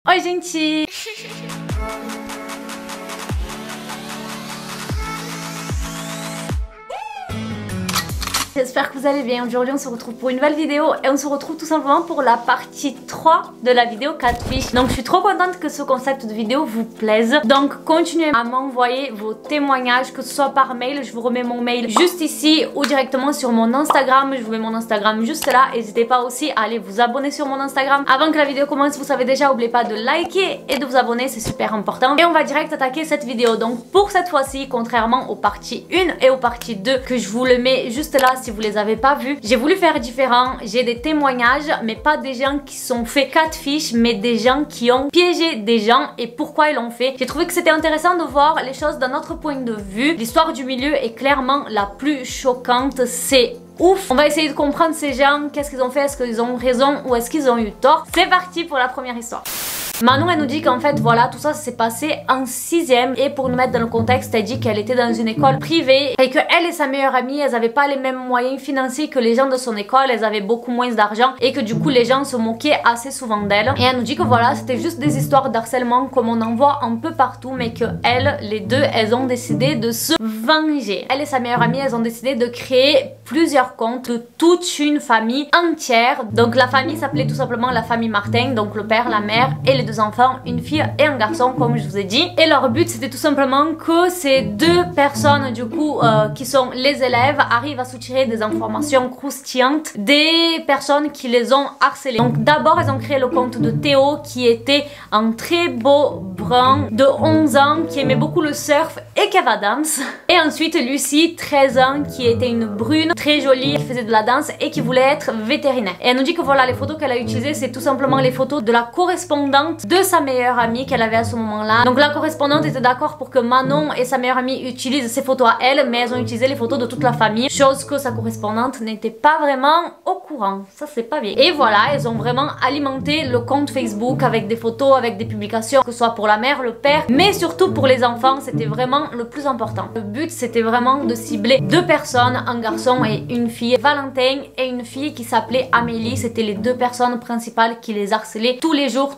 Oi, gente! J'espère que vous allez bien. Aujourd'hui on se retrouve pour une nouvelle vidéo et on se retrouve tout simplement pour la partie 3 de la vidéo catfish. Donc je suis trop contente que ce concept de vidéo vous plaise. Donc continuez à m'envoyer vos témoignages, que ce soit par mail, je vous remets mon mail juste ici, ou directement sur mon Instagram, je vous mets mon Instagram juste là. N'hésitez pas aussi à aller vous abonner sur mon Instagram. Avant que la vidéo commence, vous savez déjà, n'oubliez pas de liker et de vous abonner, c'est super important. Et on va direct attaquer cette vidéo. Donc pour cette fois-ci, contrairement aux parties 1 et aux parties 2 que je vous le mets juste là si vous les avez pas vus, j'ai voulu faire différent. J'ai des témoignages, mais pas des gens qui sont fait catfish, mais des gens qui ont piégé des gens et pourquoi ils l'ont fait. J'ai trouvé que c'était intéressant de voir les choses d'un autre point de vue. L'histoire du milieu est clairement la plus choquante, c'est ouf. On va essayer de comprendre ces gens, qu'est-ce qu'ils ont fait, est-ce qu'ils ont raison ou est-ce qu'ils ont eu tort. C'est parti pour la première histoire. Manon, elle nous dit qu'en fait voilà, tout ça s'est passé en 6ème, et pour nous mettre dans le contexte, elle dit qu'elle était dans une école privée et que elle et sa meilleure amie, elles avaient pas les mêmes moyens financiers que les gens de son école, elles avaient beaucoup moins d'argent et que du coup les gens se moquaient assez souvent d'elle. Et elle nous dit que voilà, c'était juste des histoires d'harcèlement comme on en voit un peu partout, mais que elles, les deux, elles ont décidé de se venger. Elle et sa meilleure amie, elles ont décidé de créer plusieurs comptes de toute une famille entière. Donc la famille s'appelait tout simplement la famille Martin, donc le père, la mère et les deux enfants, une fille et un garçon comme je vous ai dit. Et leur but c'était tout simplement que ces deux personnes du coup qui sont les élèves arrivent à soutirer des informations croustillantes des personnes qui les ont harcelées. Donc d'abord elles ont créé le compte de Théo qui était un très beau brun de 11 ans qui aimait beaucoup le surf et Kev Adams. Et ensuite Lucie, 13 ans, qui était une brune très jolie qui faisait de la danse et qui voulait être vétérinaire. Et elle nous dit que voilà, les photos qu'elle a utilisées c'est tout simplement les photos de la correspondante de sa meilleure amie qu'elle avait à ce moment-là. Donc la correspondante était d'accord pour que Manon et sa meilleure amie utilisent ses photos à elle, mais elles ont utilisé les photos de toute la famille, chose que sa correspondante n'était pas vraiment au courant. Ça c'est pas bien. Et voilà, elles ont vraiment alimenté le compte Facebook avec des photos, avec des publications, que ce soit pour la mère, le père, mais surtout pour les enfants, c'était vraiment le plus important. Le but c'était vraiment de cibler deux personnes, un garçon et une fille, Valentin et une fille qui s'appelait Amélie. C'était les deux personnes principales qui les harcelaient tous les jours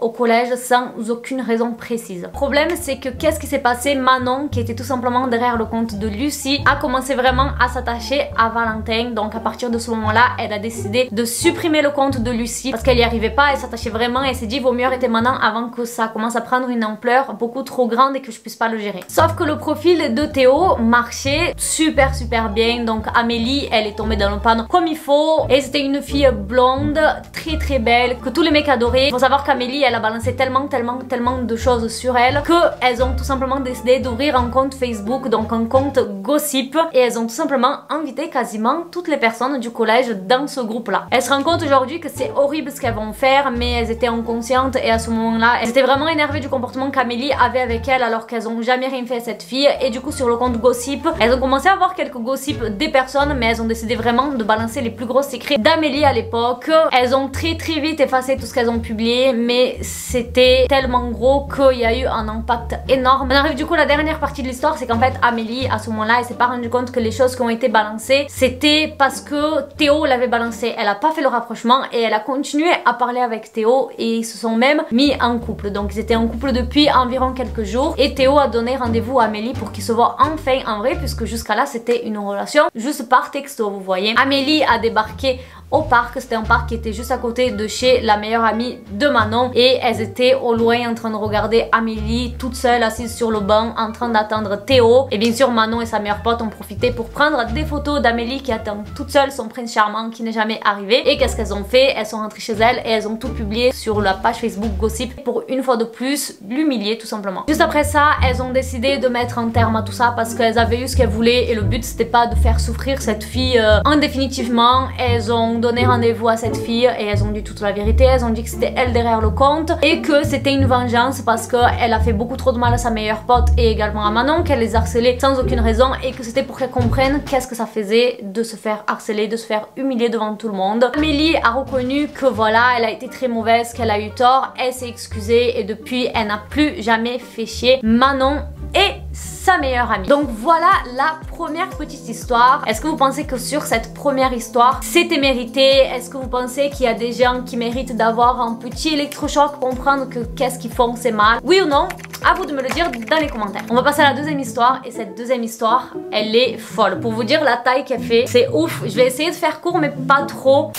au collège sans aucune raison précise. Le problème c'est que qu'est-ce qui s'est passé? Manon, qui était tout simplement derrière le compte de Lucie, a commencé vraiment à s'attacher à Valentin. Donc à partir de ce moment-là, elle a décidé de supprimer le compte de Lucie parce qu'elle n'y arrivait pas, elle s'attachait vraiment et elle s'est dit vaut mieux arrêter maintenant avant que ça commence à prendre une ampleur beaucoup trop grande et que je puisse pas le gérer. Sauf que le profil de Théo marchait super bien. Donc Amélie, elle est tombée dans le panneau comme il faut et c'était une fille blonde très belle que tous les mecs adoraient. Il faut savoir qu'Amélie, elle a balancé tellement de choses sur elle qu'elles ont tout simplement décidé d'ouvrir un compte Facebook, donc un compte gossip, et elles ont tout simplement invité quasiment toutes les personnes du collège dans ce groupe là. Elles se rendent compte aujourd'hui que c'est horrible ce qu'elles vont faire, mais elles étaient inconscientes et à ce moment là elles étaient vraiment énervées du comportement qu'Amélie avait avec elle alors qu'elles ont jamais rien fait à cette fille. Et du coup sur le compte gossip, elles ont commencé à avoir quelques gossips des personnes, mais elles ont décidé vraiment de balancer les plus gros secrets d'Amélie à l'époque. Elles ont très vite effacé tout ce qu'elles ont publié, mais c'était tellement gros qu'il y a eu un impact énorme. On arrive du coup à la dernière partie de l'histoire, c'est qu'en fait Amélie à ce moment là elle s'est pas rendu compte que les choses qui ont été balancées c'était parce que Théo l'avait balancé. Elle a pas fait le rapprochement et elle a continué à parler avec Théo et ils se sont même mis en couple. Donc ils étaient en couple depuis environ quelques jours et Théo a donné rendez-vous à Amélie pour qu'ils se voient enfin en vrai, puisque jusqu'à là c'était une relation juste par texto, vous voyez. Amélie a débarqué au parc, c'était un parc qui était juste à côté de chez la meilleure amie de Manon et elles étaient au loin en train de regarder Amélie toute seule assise sur le banc en train d'attendre Théo. Et bien sûr Manon et sa meilleure pote ont profité pour prendre des photos d'Amélie qui attend toute seule son prince charmant qui n'est jamais arrivé. Et qu'est-ce qu'elles ont fait? Elles sont rentrées chez elles et elles ont tout publié sur la page Facebook Gossip pour une fois de plus l'humilier tout simplement. Juste après ça, elles ont décidé de mettre un terme à tout ça parce qu'elles avaient eu ce qu'elles voulaient et le but c'était pas de faire souffrir cette fille indéfinitivement. Elles ont donné rendez-vous à cette fille et elles ont dit toute la vérité. Elles ont dit que c'était elle derrière le compte et que c'était une vengeance parce qu'elle a fait beaucoup trop de mal à sa meilleure pote et également à Manon, qu'elle les harcelait sans aucune raison et que c'était pour qu'elles comprennent qu'est-ce que ça faisait de se faire harceler, de se faire humilier devant tout le monde. Amélie a reconnu que voilà, elle a été très mauvaise, qu'elle a eu tort, elle s'est excusée et depuis elle n'a plus jamais fait chier Manon et sa meilleure amie. Donc voilà la première petite histoire. Est-ce que vous pensez que sur cette première histoire, c'était mérité? Est-ce que vous pensez qu'il y a des gens qui méritent d'avoir un petit électrochoc pour comprendre que qu'est-ce qu'ils font, c'est mal? Oui ou non? À vous de me le dire dans les commentaires. On va passer à la deuxième histoire et cette deuxième histoire, elle est folle. Pour vous dire la taille qu'elle fait, c'est ouf. Je vais essayer de faire court mais pas trop.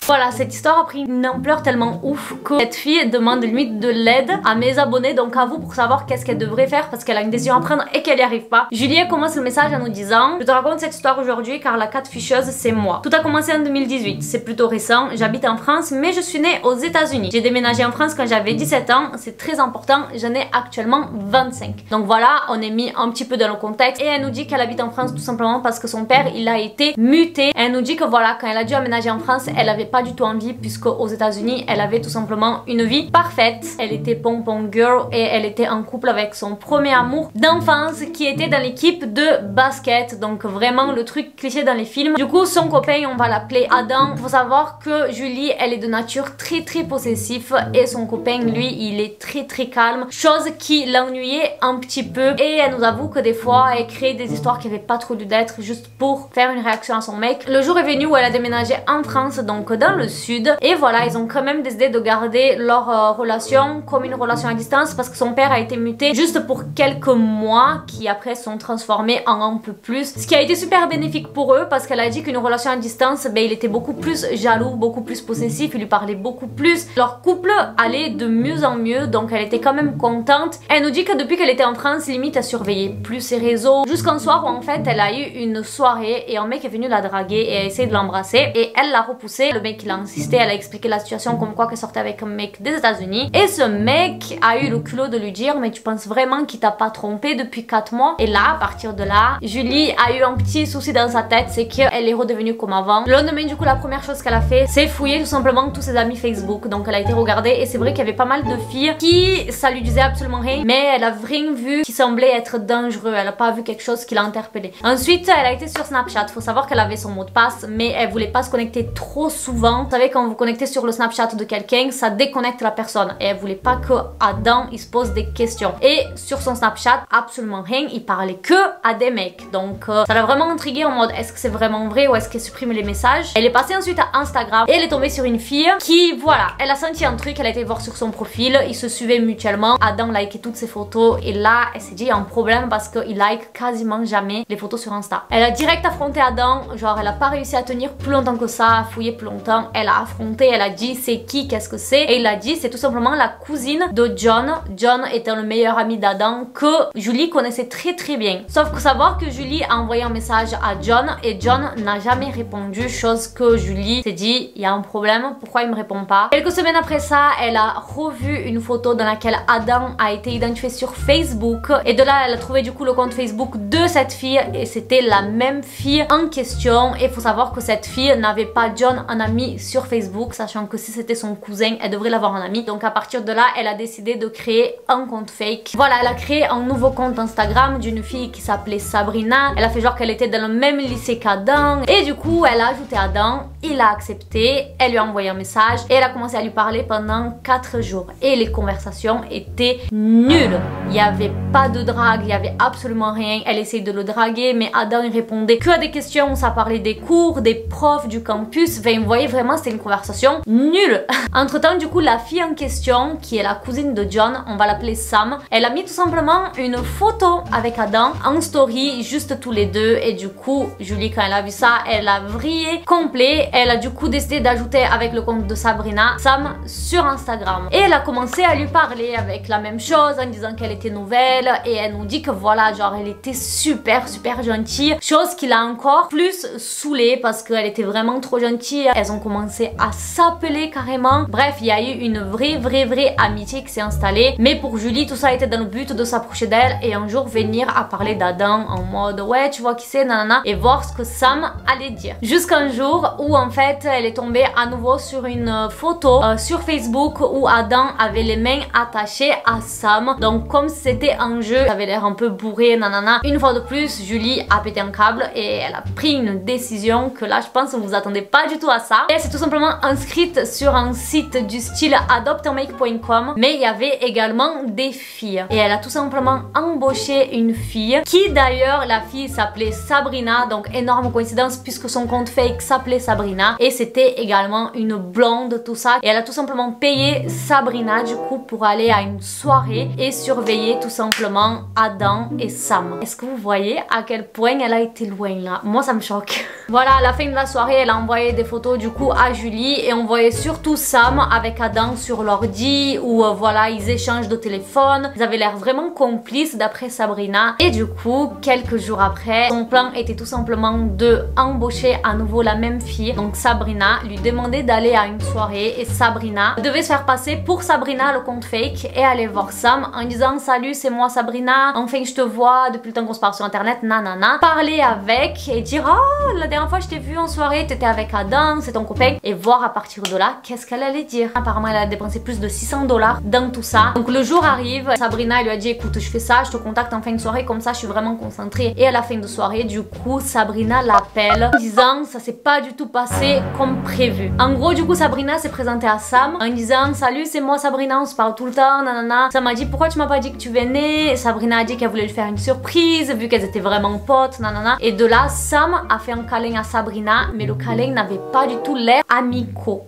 Voilà, cette histoire a pris une ampleur tellement ouf que cette fille demande limite de l'aide à mes abonnés, donc à vous, pour savoir qu'est-ce qu'elle devrait faire parce qu'elle a une décision à prendre et qu'elle n'y arrive pas. Julie commence le message en nous disant: je te raconte cette histoire aujourd'hui car la catfisheuse c'est moi. Tout a commencé en 2018, c'est plutôt récent, j'habite en France mais je suis née aux États-Unis. J'ai déménagé en France quand j'avais 17 ans, c'est très important, j'en ai actuellement 25. Donc voilà, on est mis un petit peu dans le contexte et elle nous dit qu'elle habite en France tout simplement parce que son père il a été muté. Elle nous dit que voilà, quand elle a dû aménager en France, elle avait pas du tout envie puisque aux États-Unis elle avait tout simplement une vie parfaite. Elle était pompon girl et elle était en couple avec son premier amour d'enfance qui était dans l'équipe de basket, donc vraiment le truc cliché dans les films. Du coup son copain, on va l'appeler Adam. Faut savoir que Julie elle est de nature très possessive et son copain lui il est très calme, chose qui l'ennuyait un petit peu et elle nous avoue que des fois elle crée des histoires qui n'avaient pas trop dû d'être juste pour faire une réaction à son mec. Le jour est venu où elle a déménagé en France, donc dans le sud, et voilà, ils ont quand même décidé de garder leur relation comme une relation à distance parce que son père a été muté juste pour quelques mois qui après sont transformés en un peu plus, ce qui a été super bénéfique pour eux parce qu'elle a dit qu'une relation à distance, ben, il était beaucoup plus jaloux, beaucoup plus possessif, il lui parlait beaucoup plus, leur couple allait de mieux en mieux, donc elle était quand même contente. Elle nous dit que depuis qu'elle était en France, limite elle surveillait plus ses réseaux, jusqu'un soir où en fait elle a eu une soirée et un mec est venu la draguer et a essayé de l'embrasser et elle l'a repoussé. Le mec il a insisté, elle a expliqué la situation comme quoi qu'elle sortait avec un mec des États-Unis et ce mec a eu le culot de lui dire: mais tu penses vraiment qu'il t'a pas trompé depuis 4 mois? Et là, à partir de là, Julie a eu un petit souci dans sa tête, c'est qu'elle est redevenue comme avant. Le lendemain du coup, la première chose qu'elle a fait, c'est fouiller tout simplement tous ses amis Facebook. Donc elle a été regardée et c'est vrai qu'il y avait pas mal de filles qui ça lui disait absolument rien, mais elle a rien vu qui semblait être dangereux, elle a pas vu quelque chose qui l'a interpellée. Ensuite elle a été sur Snapchat. Faut savoir qu'elle avait son mot de passe mais elle voulait pas se connecter trop souvent. Vous savez, quand vous connectez sur le Snapchat de quelqu'un, ça déconnecte la personne et elle voulait pas que Adam il se pose des questions. Et sur son Snapchat, absolument rien, il parlait que à des mecs. Donc ça l'a vraiment intriguée en mode est-ce que c'est vraiment vrai ou est-ce qu'elle supprime les messages. Elle est passée ensuite à Instagram et elle est tombée sur une fille qui, voilà, elle a senti un truc, elle a été voir sur son profil, ils se suivaient mutuellement. Adam likait toutes ses photos et là elle s'est dit il y a un problème parce qu'il like quasiment jamais les photos sur Insta. Elle a direct affronté Adam, genre elle a pas réussi à tenir plus longtemps que ça, à fouiller plus longtemps. Elle a affronté, elle a dit c'est qui, qu'est-ce que c'est, et il a dit c'est tout simplement la cousine de John. John étant le meilleur ami d'Adam que Julie connaissait très bien. Sauf que savoir que Julie a envoyé un message à John et John n'a jamais répondu, chose que Julie s'est dit il y a un problème, pourquoi il me répond pas. Quelques semaines après ça, elle a revu une photo dans laquelle Adam a été identifié sur Facebook et de là elle a trouvé du coup le compte Facebook de cette fille et c'était la même fille en question. Et il faut savoir que cette fille n'avait pas John en ami sur Facebook, sachant que si c'était son cousin elle devrait l'avoir en ami. Donc à partir de là elle a décidé de créer un compte fake. Voilà, elle a créé un nouveau compte Instagram d'une fille qui s'appelait Sabrina. Elle a fait genre qu'elle était dans le même lycée qu'Adam et du coup elle a ajouté Adam, il a accepté, elle lui a envoyé un message et elle a commencé à lui parler pendant 4 jours et les conversations étaient nulles. Il n'y avait pas de drague, il n'y avait absolument rien. Elle essayait de le draguer mais Adam il répondait que à des questions, ça parlait des cours, des profs, du campus. Enfin vous voyez vraiment c'était une conversation nulle. Entre temps du coup la fille en question qui est la cousine de John, on va l'appeler Sam, elle a mis tout simplement une photo avec Adam en story, juste tous les deux, et du coup Julie quand elle a vu ça elle a vrillé complet. Elle a du coup décidé d'ajouter avec le compte de Sabrina Sam sur Instagram et elle a commencé à lui parler avec la même chose en disant qu'elle était nouvelle et elle nous dit que voilà genre elle était super gentille, chose qui l'a encore plus saoulée parce qu'elle était vraiment trop gentille. Elles ont commencé à s'appeler carrément. Bref, il y a eu une vraie amitié qui s'est installée, mais pour Julie tout ça était dans le but de s'approcher d'elle et un jour venir à parler d'Adam en mode ouais tu vois qui c'est nanana et voir ce que Sam allait dire. Jusqu'un jour où en fait elle est tombée à nouveau sur une photo sur Facebook où Adam avait les mains attachées à Sam. Donc comme c'était un jeu, ça avait l'air un peu bourré, nanana. Une fois de plus, Julie a pété un câble et elle a pris une décision que là je pense que vous attendez pas du tout à ça. Et elle s'est tout simplement inscrite sur un site du style adoptamake.com, mais il y avait également des filles. Et elle a tout simplement embauché une fille qui d'ailleurs, la fille s'appelait Sabrina, donc énorme coïncidence puisque son compte fake s'appelait Sabrina et c'était également une blonde, tout ça. Et elle a tout simplement payé Sabrina du coup pour aller à une soirée et surveiller tout simplement Adam et Sam. Est-ce que vous voyez à quel point elle a été loin là? Moi ça me choque. Voilà, à la fin de la soirée, elle a envoyé des photos du coup à Julie et on voyait surtout Sam avec Adam sur l'ordi où voilà, ils échangent de téléphone. Ils avaient l'air vraiment complices d'après Sabrina. Et du coup, quelques jours après, son plan était tout simplement de embaucher à nouveau la même fille. Donc Sabrina lui demandait d'aller à une soirée et Sabrina devait se faire passer pour Sabrina, le compte fake, et aller voir Sam en disant salut, c'est moi Sabrina, enfin je te vois depuis le temps qu'on se parle sur internet, nanana. Parler avec et dire oh la dernière fois je t'ai vu en soirée, t'étais avec Adam, c'est ton copain, et voir à partir de là qu'est-ce qu'elle allait dire. Apparemment elle a dépensé plus de 600 $ dans tout ça. Donc le jour arrive, Sabrina lui a dit écoute je fais ça, je te contacte en fin de soirée comme ça je suis vraiment concentrée. Et à la fin de soirée du coup Sabrina l'appelle en disant ça s'est pas du tout passé comme prévu. En gros du coup Sabrina s'est présentée à Sam en disant salut c'est moi Sabrina, on se parle tout le temps, nanana. Sam m'a dit pourquoi tu m'as pas dit que tu venais. Sabrina a dit qu'elle voulait lui faire une surprise vu qu'elles étaient vraiment potes, nanana. Et de là Sam a fait un câlin à Sabrina mais le câlin n'avait pas du tout l'air amicaux.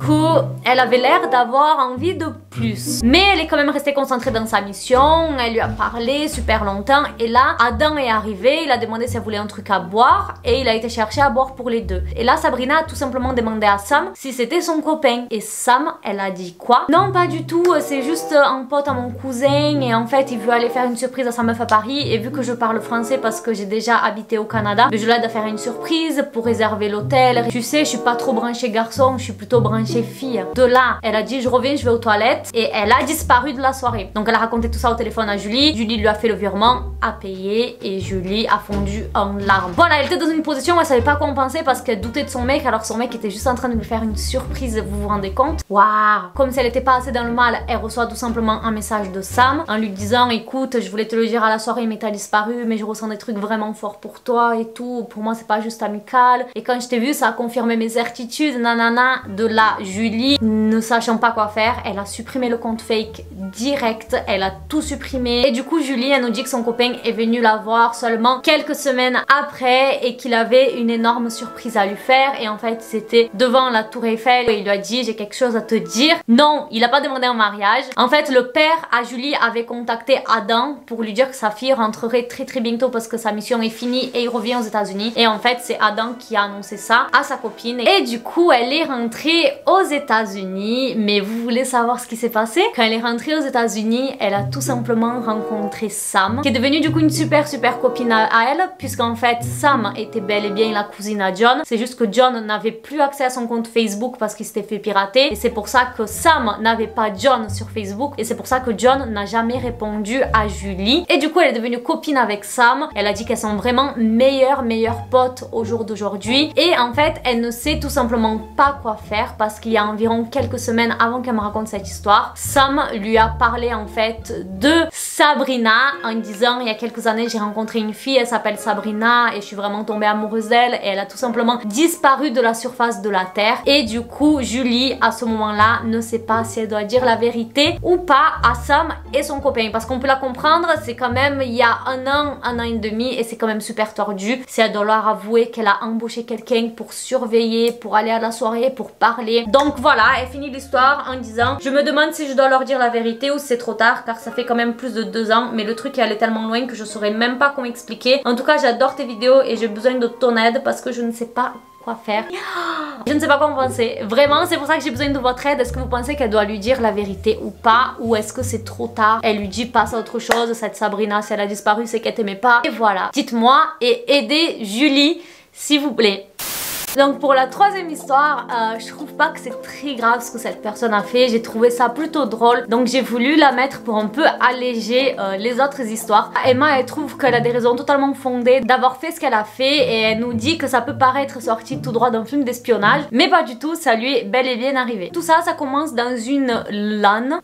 Elle avait l'air d'avoir envie de plus. Mais elle est quand même restée concentrée dans sa mission, elle lui a parlé super longtemps et là Adam est arrivé, il a demandé si elle voulait un truc à boire et il a été chercher à boire pour les deux. Et là Sabrina a tout simplement demandé à Sam si c'était son copain et Sam elle a dit quoi? Non pas du tout, c'est juste un pote à mon cousin et en fait il veut aller faire une surprise à sa meuf à Paris et vu que je parle français parce que j'ai déjà habité au Canada, je l'aide à faire une surprise pour réserver l'hôtel. Tu sais je suis pas trop branchée garçon, je suis plutôt branchée fille. De là elle a dit je reviens, je vais aux toilettes et elle a disparu de la soirée. Donc elle a raconté tout ça au téléphone à Julie, Julie lui a fait le virement, a payé et Julie a fondu en larmes. Voilà, elle était dans une position où elle savait pas quoi en penser parce qu'elle doutait de son mec alors que son mec était juste en train de lui faire une surprise, vous vous rendez compte? Waouh! Comme si elle était pas assez dans le mal, elle reçoit tout simplement un message de Sam en lui disant écoute je voulais te le dire à la soirée mais t'as disparu, mais je ressens des trucs vraiment forts pour toi et tout, pour moi c'est pas juste amical et quand je t'ai vu ça a confirmé mes certitudes, nanana. De là Julie, ne sachant pas quoi faire, elle a supprimé le compte fake direct, elle a tout supprimé et du coup Julie elle nous dit que son copain est venu la voir seulement quelques semaines après et qu'il avait une énorme surprise à lui faire et en fait c'était devant la tour Eiffel et il lui a dit j'ai quelque chose à te dire. Non, il a pas demandé un mariage. En fait le père à Julie avait contacté Adam pour lui dire que sa fille rentrerait très bientôt parce que sa mission est finie et il revient aux États-Unis et en fait c'est Adam qui a annoncé ça à sa copine et du coup elle est rentrée aux États-Unis. Mais vous voulez savoir ce qui s'est passé? Quand elle est rentrée aux États-Unis, elle a tout simplement rencontré Sam qui est devenue du coup une super copine à elle puisqu'en fait Sam était bel et bien la cousine à John. C'est juste que John n'avait plus accès à son compte Facebook parce qu'il s'était fait pirater et c'est pour ça que Sam n'avait pas John sur Facebook et c'est pour ça que John n'a jamais répondu à Julie et du coup elle est devenue copine avec Sam. Elle a dit qu'elles sont vraiment meilleures potes au jour d'aujourd'hui et en fait elle ne sait tout simplement pas quoi faire parce qu'il y a environ quelques semaines avant qu'elle me raconte cette histoire, Sam lui a parlé en fait de Sabrina en disant il y a quelques années j'ai rencontré une fille, elle s'appelle Sabrina et je suis vraiment tombée amoureuse d'elle et elle a tout simplement disparu de la surface de la terre et du coup Julie à ce moment là ne sait pas si elle doit dire la vérité ou pas à Sam et son copain parce qu'on peut la comprendre, c'est quand même il y a un an et demi et c'est quand même super tordu si elle doit leur avouer qu'elle a embauché quelqu'un pour surveiller, pour aller à la soirée, pour parler. Donc voilà, elle finit l'histoire en disant je me demande si je dois leur dire la vérité ou si c'est trop tard car ça fait quand même plus de 2 ans mais le truc est allé tellement loin que je saurais même pas comment expliquer. En tout cas j'adore tes vidéos et j'ai besoin de ton aide parce que je ne sais pas quoi faire. Je ne sais pas quoi en penser. Vraiment, c'est pour ça que j'ai besoin de votre aide. Est-ce que vous pensez qu'elle doit lui dire la vérité ou pas? Ou est-ce que c'est trop tard? Elle lui dit passe à autre chose. Cette Sabrina, si elle a disparu, c'est qu'elle t'aimait pas. Et voilà. Dites-moi et aidez Julie, s'il vous plaît. Donc pour la troisième histoire, je trouve pas que c'est très grave ce que cette personne a fait. J'ai trouvé ça plutôt drôle, donc j'ai voulu la mettre pour un peu alléger les autres histoires. Emma, elle trouve qu'elle a des raisons totalement fondées d'avoir fait ce qu'elle a fait, et elle nous dit que ça peut paraître sorti tout droit d'un film d'espionnage, mais pas du tout, ça lui est bel et bien arrivé. Tout ça, ça commence dans une LAN,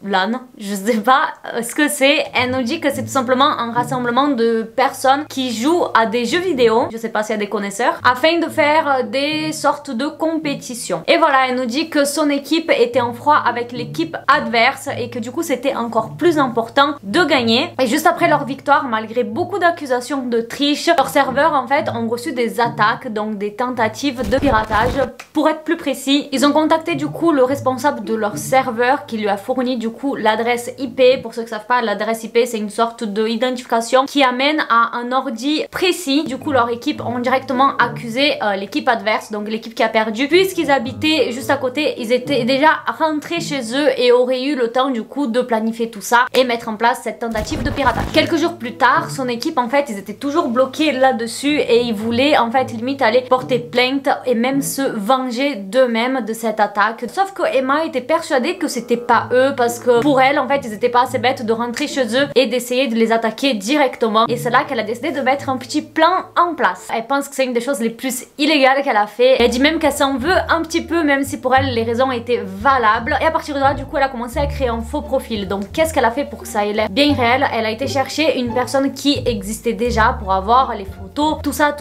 je sais pas ce que c'est. Elle nous dit que c'est tout simplement un rassemblement de personnes qui jouent à des jeux vidéo, je sais pas s'il y a des connaisseurs, afin de faire des sortes de compétitions. Et voilà, elle nous dit que son équipe était en froid avec l'équipe adverse et que du coup c'était encore plus important de gagner. Et juste après leur victoire, malgré beaucoup d'accusations de triche, leurs serveurs en fait ont reçu des attaques, donc des tentatives de piratage. Pour être plus précis, ils ont contacté du coup le responsable de leur serveur qui lui a fourni du coup l'adresse IP. Pour ceux qui savent pas, l'adresse IP c'est une sorte d'identification qui amène à un ordi précis. Du coup leur équipe ont directement accusé l'équipe adverse, donc l'équipe qui a perdu, puisqu'ils habitaient juste à côté. Ils étaient déjà rentrés chez eux et auraient eu le temps du coup de planifier tout ça et mettre en place cette tentative de piratage. Quelques jours plus tard, son équipe en fait ils étaient toujours bloqués là-dessus et ils voulaient en fait limite aller porter plainte et même se venger d'eux-mêmes de cette attaque. Sauf que Emma était persuadée que c'était pas eux, parce que pour elle en fait ils étaient pas assez bêtes de rentrer chez eux et d'essayer de les attaquer directement. Et c'est là qu'elle a décidé de mettre un petit plan en place. Elle pense que c'est une des choses les plus illégales qu'elle a fait. Elle dit même qu'elle s'en veut un petit peu, même si pour elle les raisons étaient valables. Et à partir de là du coup elle a commencé à créer un faux profil. Donc qu'est-ce qu'elle a fait pour que ça ait l'air bien réel? Elle a été chercher une personne qui existait déjà pour avoir les photos, tout ça,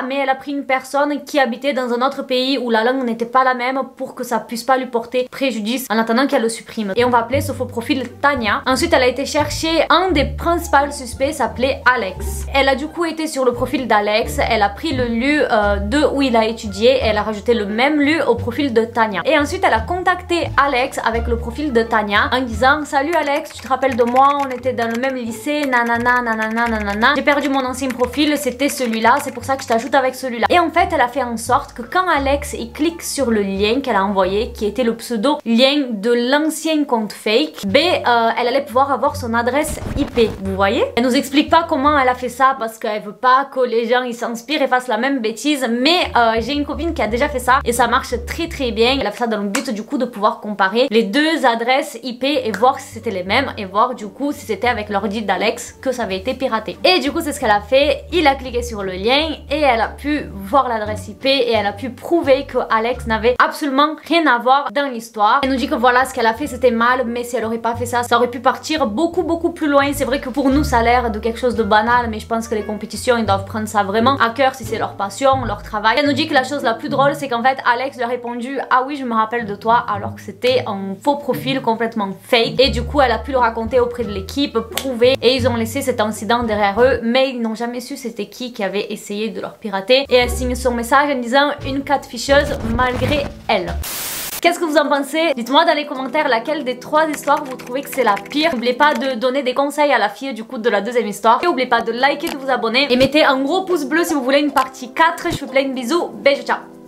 mais elle a pris une personne qui habitait dans un autre pays où la langue n'était pas la même pour que ça puisse pas lui porter préjudice en attendant qu'elle le supprime. Et on va appeler ce faux profil Tania. Ensuite elle a été chercher un des principaux suspects, s'appelait Alex. Elle a du coup été sur le profil d'Alex, elle a pris le lieu de où il a étudié et elle a rajouté le même lieu au profil de Tania. Et ensuite elle a contacté Alex avec le profil de Tania en disant: salut Alex, tu te rappelles de moi, on était dans le même lycée, nanana nanana nanana, j'ai perdu mon ancien profil, c'était celui-là, c'est pour ça que je t'ajoute avec celui-là. Et en fait elle a fait en sorte que quand Alex il clique sur le lien qu'elle a envoyé, qui était le pseudo lien de l'ancien compte fake, elle allait pouvoir avoir son adresse IP. Vous voyez? Elle nous explique pas comment elle a fait ça parce qu'elle veut pas que les gens ils s'inspirent et fassent la même bêtise, mais j'ai une copine qui a déjà fait ça et ça marche très bien. Elle a fait ça dans le but du coup de pouvoir comparer les deux adresses IP et voir si c'était les mêmes et voir du coup si c'était avec l'ordi d'Alex que ça avait été piraté. Et du coup c'est ce qu'elle a fait, il a cliqué sur le lien et elle a pu voir l'adresse IP et elle a pu prouver que Alex n'avait absolument rien à voir dans l'histoire. Elle nous dit que voilà, ce qu'elle a fait c'était mal, mais si elle aurait pas fait ça, ça aurait pu partir beaucoup plus loin. C'est vrai que pour nous ça a l'air de quelque chose de banal, mais je pense que les compétitions ils doivent prendre ça vraiment à cœur si c'est leur passion, leur travail. Elle nous dit que la chose la plus drôle c'est qu'en fait Alex lui a répondu: ah oui je me rappelle de toi, alors que c'était un faux profil complètement fake. Et du coup elle a pu le raconter auprès de l'équipe, prouver, et ils ont laissé cet incident derrière eux, mais ils n'ont jamais su c'était qui avait essayé de leur pirater. Et elle signe son message en disant: une catfisheuse malgré elle. Qu'est-ce que vous en pensez? Dites-moi dans les commentaires laquelle des trois histoires vous trouvez que c'est la pire. N'oubliez pas de donner des conseils à la fille du coup de la deuxième histoire. Et n'oubliez pas de liker, de vous abonner. Et mettez un gros pouce bleu si vous voulez une partie 4. Je vous fais plein de bisous. Bisous, ciao.